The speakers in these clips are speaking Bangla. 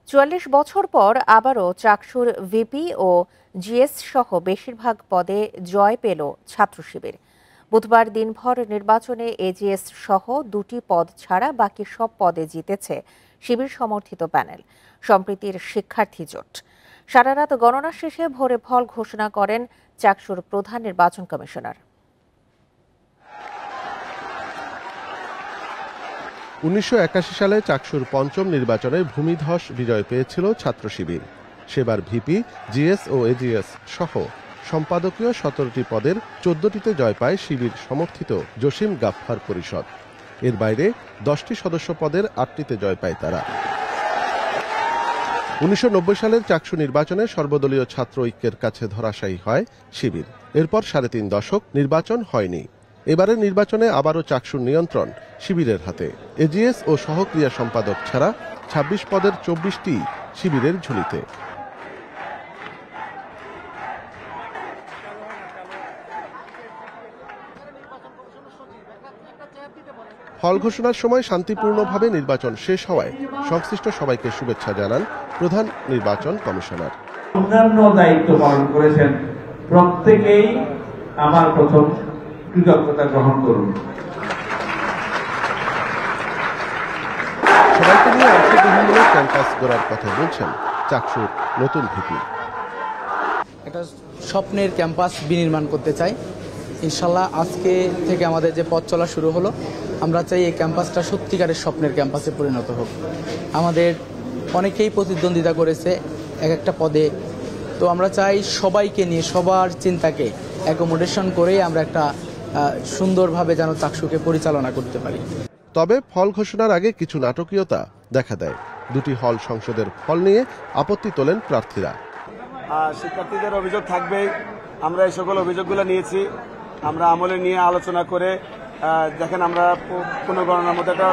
৪৪ বছর পর আবারও চাকসুর ভিপি ও জিএস সহ বেশিরভাগ পদে জয় পেল ছাত্র শিবির। বুধবার দিনভর নির্বাচনে এজিএস সহ দুটি পদ ছাড়া বাকি সব পদে জিতেছে শিবির সমর্থিত প্যানেল সম্প্রীতির শিক্ষার্থী জোট। সারারাত গণনা শেষে ভোরে ফল ঘোষণা করেন চাকসুর প্রধান নির্বাচন কমিশনার। ১৯৮১ সালে চাকসুর পঞ্চম নির্বাচনে ভূমিধস বিজয় পেয়েছিল ছাত্র শিবির। সেবার ভিপি, জিএস ও এজিএস সহ সম্পাদকীয় ১৭টি পদের ১৪টিতে জয় পায় শিবির সমর্থিত জসিম গাফফার পরিষদ। এর বাইরে ১০টি সদস্য পদের ৮টিতে জয় পায় তারা। ১৯৯০ সালের চাকসু নির্বাচনে সর্বদলীয় ছাত্র ঐক্যের কাছে ধরাশায়ী হয় শিবির। এরপর ৩.৫ দশক নির্বাচন হয়নি। এবারের নির্বাচনে আবারও চাকসুর নিয়ন্ত্রণ শিবিরের হাতে। এজিএস ও সহক্রিয়া সম্পাদক ছাড়া ২৬ পদের ২৪টি শিবিরের ঝুলিতে। ফল ঘোষণার সময় শান্তিপূর্ণভাবে নির্বাচন শেষ হওয়ায় সংশ্লিষ্ট সবাইকে শুভেচ্ছা জানান প্রধান নির্বাচন কমিশনার। অন্যান্য দায়িত্ব পালন করেছেন প্রত্যেকেই আমার প্রথম কৃতজ্ঞতা গ্রহণ করুন। সবাইকে নিয়ে অংশগ্রহণমূলক ক্যাম্পাস গড়ার কথা বলছেন চাকসুর নতুন ভিপি। একটা স্বপ্নের ক্যাম্পাস বিনির্মাণ করতে চাই। ইনশাল্লাহ আজকে থেকে আমাদের যে পথ চলা শুরু হলো, আমরা চাই এই ক্যাম্পাসটা সত্যিকারের স্বপ্নের ক্যাম্পাসে পরিণত হোক। আমাদের অনেকেই প্রতিদ্বন্দ্বিতা করেছে এক একটা পদে, তো আমরা চাই সবাইকে নিয়ে সবার চিন্তাকে অ্যাকোমোডেশন করে আমরা একটা সুন্দরভাবে যেন চাকসুকে পরিচালনা করতে পারি। তবে ফল ঘোষণার আগে কিছু নাটকীয়তা দেখা দেয়। দুটি হল সংসদের ফল নিয়ে আপত্তি তোলেন প্রার্থীরা। শিক্ষার্থীদের অভিযোগ থাকবেই, আমরা এই সকল অভিযোগগুলো নিয়েছি। আমরা আমলে নিয়ে আলোচনা করে দেখেন আমরা পুনর্গণনার মধ্যে একটা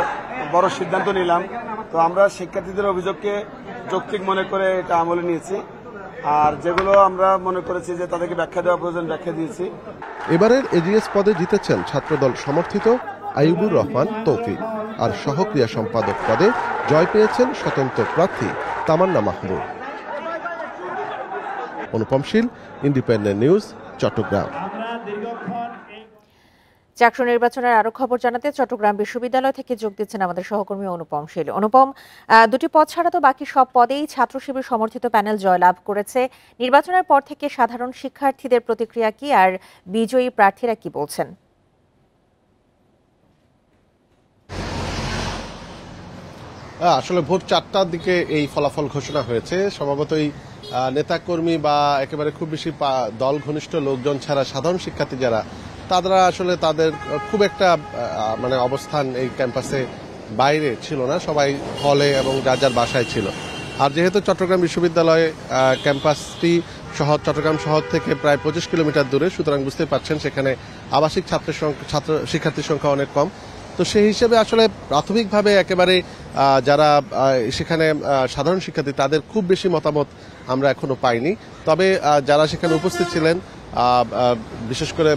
বড় সিদ্ধান্ত নিলাম। তো আমরা শিক্ষার্থীদের অভিযোগকে যৌক্তিক মনে করে এটা আমলে নিয়েছি, আর যেগুলো আমরা মনে করেছি যে তাদেরকে ব্যাখ্যা দেওয়া প্রয়োজন ব্যাখ্যা দিয়েছি। এবারের এজিএস পদে জিতেছেন ছাত্রদল সমর্থিত আইয়ুবুর রহমান তৌফিক, আর সহক্রিয়া সম্পাদক পদে জয় পেয়েছেন স্বতন্ত্র প্রার্থী তামান্না মাহমুদ। অনুপম শীল, ইন্ডিপেন্ডেন্ট নিউজ, চট্টগ্রাম। চাকসু নির্বাচনের আরো খবর জানাতে চট্টগ্রাম বিশ্ববিদ্যালয় থেকে যোগ দিচ্ছেন আমাদের সহকর্মী অনুপম শীল। অনুপম, দুটি পদ ছাড়া তো বাকি সব পদেই ছাত্র শিবির সমর্থিত প্যানেল জয়লাভ করেছে। নির্বাচনের পর থেকে সাধারণ শিক্ষার্থীদের প্রতিক্রিয়া কি, আর বিজয়ী প্রার্থীরা কি বলছেন? আসলে ভোর ৪টার দিকে এই ফলাফল ঘোষণা হয়েছে। স্বভাবতই নেতাকর্মী বা একেবারে খুব বেশি দল ঘনিষ্ঠ লোকজন ছাড়া সাধারণ শিক্ষার্থী যারা, তারা আসলে তাদের খুব একটা অবস্থান এই ক্যাম্পাসে বাইরে ছিল না। সবাই হলে এবং যার যার বাসায় ছিল। আর যেহেতু চট্টগ্রাম বিশ্ববিদ্যালয় ক্যাম্পাসটি চট্টগ্রাম শহর থেকে প্রায় ২৫ কিলোমিটার দূরে, সুতরাং বুঝতে পারছেন সেখানে আবাসিক শিক্ষার্থীর সংখ্যা অনেক কম। তো সেই হিসেবে আসলে প্রাথমিকভাবে একেবারে যারা সেখানে সাধারণ শিক্ষার্থী, তাদের খুব বেশি মতামত আমরা এখনো পাইনি। তবে যারা সেখানে উপস্থিত ছিলেন, বিশেষ করে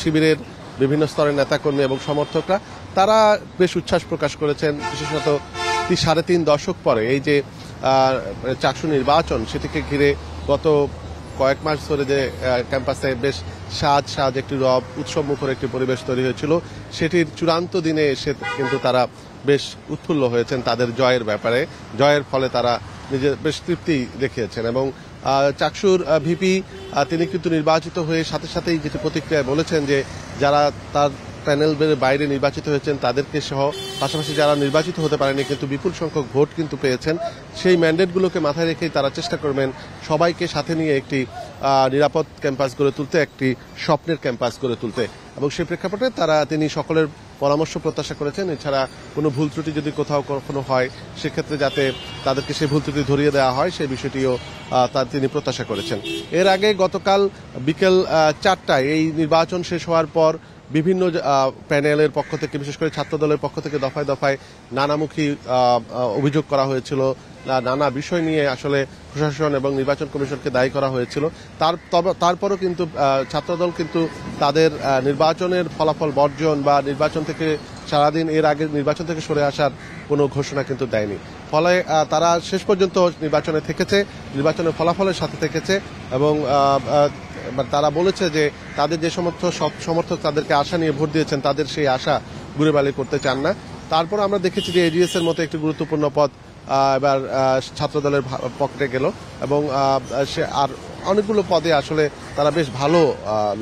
শিবিরের বিভিন্ন স্তরের নেতাকর্মী এবং সমর্থকরা, তারা বেশ উচ্ছ্বাস প্রকাশ করেছেন। বিশেষত ৩.৫ দশক পরে এই যে চাকসু নির্বাচন, সেটিকে ঘিরে গত কয়েক মাস ধরে যে ক্যাম্পাসে বেশ সাজ একটি রব, উৎসব মুখর একটি পরিবেশ তৈরি হয়েছিল, সেটির চূড়ান্ত দিনে এসে কিন্তু তারা বেশ উৎফুল্ল হয়েছেন তাদের জয়ের ব্যাপারে। জয়ের ফলে তারা নিজের বেশ তৃপ্তি দেখিয়েছেন। এবং চাকসুর ভিপি তিনি কিন্তু নির্বাচিত হয়ে সাথে সাথেই যেটি প্রতিক্রিয়ায় বলেছেন যে যারা তার প্যানেলের বাইরে নির্বাচিত হয়েছেন তাদেরকে সহ, পাশাপাশি যারা নির্বাচিত হতে পারেনি কিন্তু বিপুল সংখ্যক ভোট কিন্তু পেয়েছেন, সেই ম্যান্ডেটগুলোকে মাথায় রেখেই তারা চেষ্টা করবেন সবাইকে সাথে নিয়ে একটি নিরাপদ ক্যাম্পাস গড়ে তুলতে, একটি স্বপ্নের ক্যাম্পাস গড়ে তুলতে। এবং সেই প্রেক্ষাপটে তিনি সকলের পরামর্শ প্রত্যাশা করেছেন। এছাড়া কোনো ভুল ত্রুটি যদি কোথাও কখনো হয়, সেক্ষেত্রে যাতে তাদেরকে সেই ভুল ত্রুটি ধরিয়ে দেওয়া হয়, সেই বিষয়টিও তিনি প্রত্যাশা করেছেন। এর আগে গতকাল বিকেল ৪টায় এই নির্বাচন শেষ হওয়ার পর বিভিন্ন প্যানেলের পক্ষ থেকে, বিশেষ করে ছাত্রদলের পক্ষ থেকে দফায় দফায় নানামুখী অভিযোগ করা হয়েছিল। নানা বিষয় নিয়ে আসলে প্রশাসন এবং নির্বাচন কমিশনকে দায়ী করা হয়েছিল। তারপরও কিন্তু ছাত্রদল কিন্তু তাদের নির্বাচনের ফলাফল বর্জন বা নির্বাচন থেকে সারাদিন এর আগে নির্বাচন থেকে সরে আসার কোনো ঘোষণা কিন্তু দেয়নি। ফলে তারা শেষ পর্যন্ত নির্বাচনে থেকেছে, নির্বাচনের ফলাফলের সাথে থেকেছে এবং তারা বলেছে যে তাদের যে সমর্থক তাদেরকে আশা নিয়ে ভোট দিয়েছেন তাদের সেই আশা গুড়েবালি করতে চান না। তারপর আমরা দেখেছি যে এজিএস এর মতো একটি গুরুত্বপূর্ণ পদ এবার ছাত্রদলের পকেটে গেল এবং সে আর অনেকগুলো পদে আসলে তারা বেশ ভালো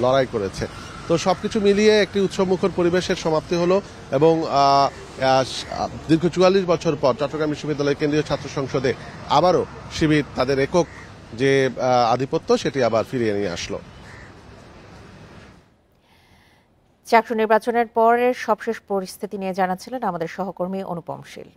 লড়াই করেছে। তো সবকিছু মিলিয়ে একটি উৎসবমুখর পরিবেশের সমাপ্তি হলো এবং দীর্ঘ ৪৪ বছর পর চট্টগ্রাম বিশ্ববিদ্যালয়ের কেন্দ্রীয় ছাত্র সংসদে আবারও শিবির তাদের একক যে আধিপত্য সেটি আবার ফিরিয়ে নিয়ে আসলো। চাকসু নির্বাচনের পরের সবশেষ পরিস্থিতি নিয়ে জানাচ্ছিলেন আমাদের সহকর্মী অনুপম শীল।